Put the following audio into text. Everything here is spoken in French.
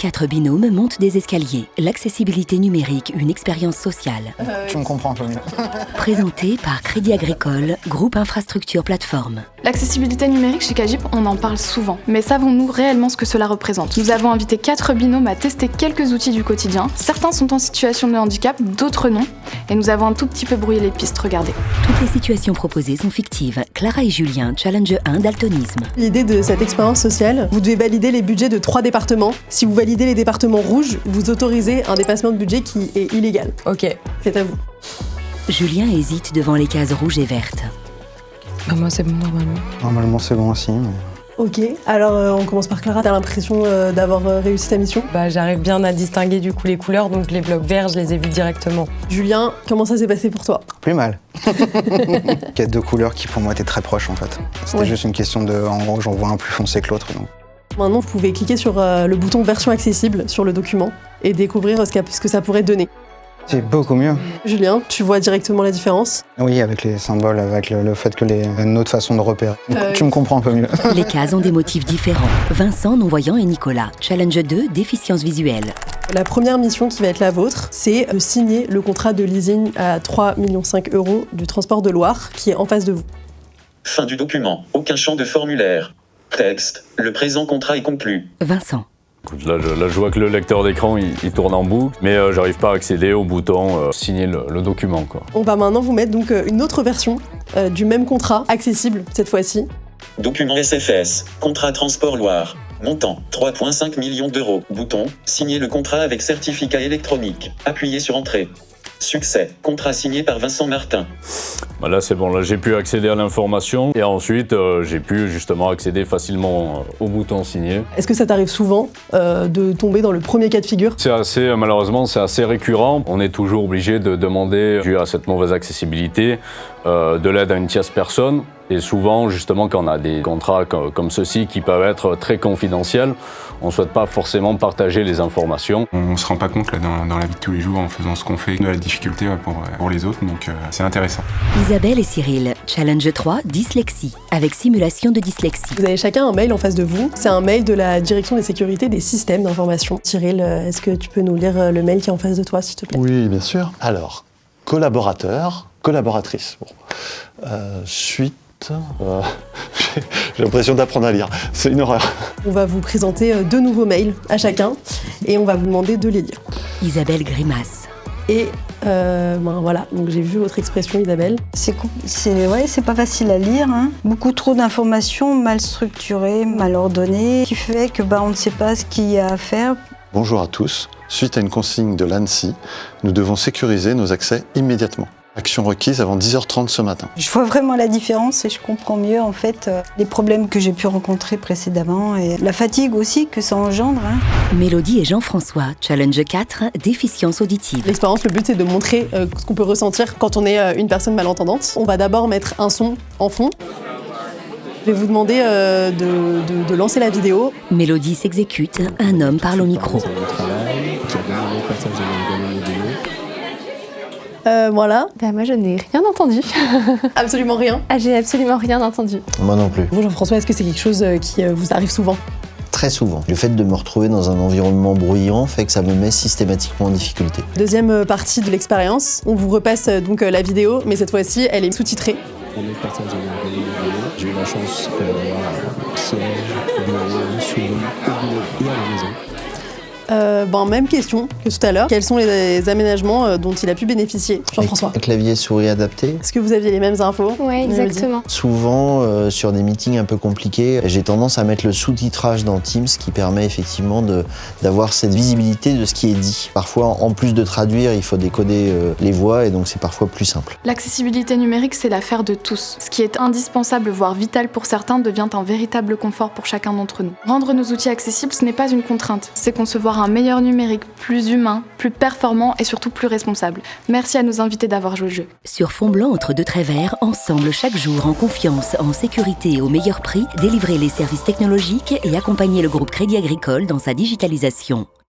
4 binômes montent des escaliers. L'accessibilité numérique, une expérience sociale. Tu me comprends un peu mieux. Présenté par Crédit Agricole, groupe infrastructure plateforme. L'accessibilité numérique chez Cagip, on en parle souvent. Mais savons-nous réellement ce que cela représente? Nous avons invité 4 binômes à tester quelques outils du quotidien. Certains sont en situation de handicap, d'autres non. Et nous avons un tout petit peu brouillé les pistes, regardez. Toutes les situations proposées sont fictives. Clara et Julien, challenge 1 daltonisme. L'idée de cette expérience sociale, vous devez valider les budgets de 3 départements. Si vous validez les départements rouges, vous autorisez un dépassement de budget qui est illégal. Ok. C'est à vous. Julien hésite devant les cases rouges et vertes. Bah moi c'est bon normalement. Normalement c'est bon aussi. Mais... Ok, alors on commence par Clara. T'as l'impression d'avoir réussi ta mission? Bah j'arrive bien à distinguer du coup les couleurs, donc les blocs verts je les ai vus directement. Julien, comment ça s'est passé pour toi? Plus mal. Il y a 2 couleurs qui pour moi étaient très proches en fait. C'était juste une question de, en gros j'en vois un plus foncé que l'autre. Donc. Maintenant vous pouvez cliquer sur le bouton version accessible sur le document et découvrir ce que ça pourrait donner. C'est beaucoup mieux. Julien, tu vois directement la différence? Oui, avec les symboles, avec le fait que une autre façon de repérer. Tu me comprends un peu mieux. Les cases ont des motifs différents. Vincent, non-voyant et Nicolas. Challenge 2, déficience visuelle. La première mission qui va être la vôtre, c'est de signer le contrat de leasing à 3,5 millions € du transport de Loire qui est en face de vous. Fin du document. Aucun champ de formulaire. Texte. Le présent contrat est conclu. Vincent. Là, je vois que le lecteur d'écran, il tourne en boucle, mais j'arrive pas à accéder au bouton signer le document, quoi. On va maintenant vous mettre donc une autre version du même contrat, accessible cette fois-ci. Document SFS. Contrat Transport Loire. Montant 3,5 millions €. Bouton. Signer le contrat avec certificat électronique. Appuyez sur Entrée. Succès. Contrat signé par Vincent Martin. Bah là c'est bon, là j'ai pu accéder à l'information et ensuite j'ai pu justement accéder facilement au bouton signer. Est-ce que ça t'arrive souvent de tomber dans le premier cas de figure? Malheureusement c'est assez récurrent. On est toujours obligé de demander, dû à cette mauvaise accessibilité, de l'aide à une tierce personne. Et souvent, justement, quand on a des contrats comme ceux-ci qui peuvent être très confidentiels, on ne souhaite pas forcément partager les informations. On ne se rend pas compte là, dans la vie de tous les jours en faisant ce qu'on fait de la difficulté pour les autres, donc c'est intéressant. Isabelle et Cyril, challenge 3, dyslexie, avec simulation de dyslexie. Vous avez chacun un mail en face de vous. C'est un mail de la direction des sécurités des systèmes d'information. Cyril, est-ce que tu peux nous lire le mail qui est en face de toi, s'il te plaît? Oui, bien sûr. Alors, collaborateur, collaboratrice. Bon. Suite. J'ai l'impression d'apprendre à lire. C'est une horreur. On va vous présenter 2 nouveaux mails à chacun et on va vous demander de les lire. Isabelle grimace. Et voilà, donc j'ai vu votre expression, Isabelle. C'est pas facile à lire, hein. Beaucoup trop d'informations mal structurées, mal ordonnées, qui fait que on ne sait pas ce qu'il y a à faire. Bonjour à tous. Suite à une consigne de l'ANSSI, nous devons sécuriser nos accès immédiatement. Action requise avant 10h30 ce matin. Je vois vraiment la différence et je comprends mieux en fait les problèmes que j'ai pu rencontrer précédemment et la fatigue aussi que ça engendre. Hein. Mélodie et Jean-François, challenge 4, déficience auditive. L'expérience, le but c'est de montrer ce qu'on peut ressentir quand on est une personne malentendante. On va d'abord mettre un son en fond. Je vais vous demander de lancer la vidéo. Mélodie s'exécute, un homme parle au micro. Voilà. Moi je n'ai rien entendu. Absolument rien. J'ai absolument rien entendu. Moi non plus. Vous Jean-François, est-ce que c'est quelque chose qui vous arrive souvent? Très souvent. Le fait de me retrouver dans un environnement bruyant fait que ça me met systématiquement en difficulté. Deuxième partie de l'expérience, on vous repasse donc la vidéo, mais cette fois-ci elle est sous-titrée. J'ai eu la chance siège, bureau, souris, et à la maison. Même question que tout à l'heure. Quels sont les aménagements dont il a pu bénéficier, Jean-François? Un clavier souris adapté. Est-ce que vous aviez les mêmes infos? Oui, exactement. Souvent, sur des meetings un peu compliqués, j'ai tendance à mettre le sous-titrage dans Teams qui permet effectivement d'avoir cette visibilité de ce qui est dit. Parfois, en plus de traduire, il faut décoder les voix et donc c'est parfois plus simple. L'accessibilité numérique, c'est l'affaire de tous. Ce qui est indispensable, voire vital pour certains, devient un véritable confort pour chacun d'entre nous. Rendre nos outils accessibles, ce n'est pas une contrainte, c'est concevoir un meilleur numérique, plus humain, plus performant et surtout plus responsable. Merci à nos invités d'avoir joué le jeu. Sur fond blanc entre 2 traits verts, ensemble chaque jour en confiance, en sécurité et au meilleur prix, délivrer les services technologiques et accompagner le groupe Crédit Agricole dans sa digitalisation.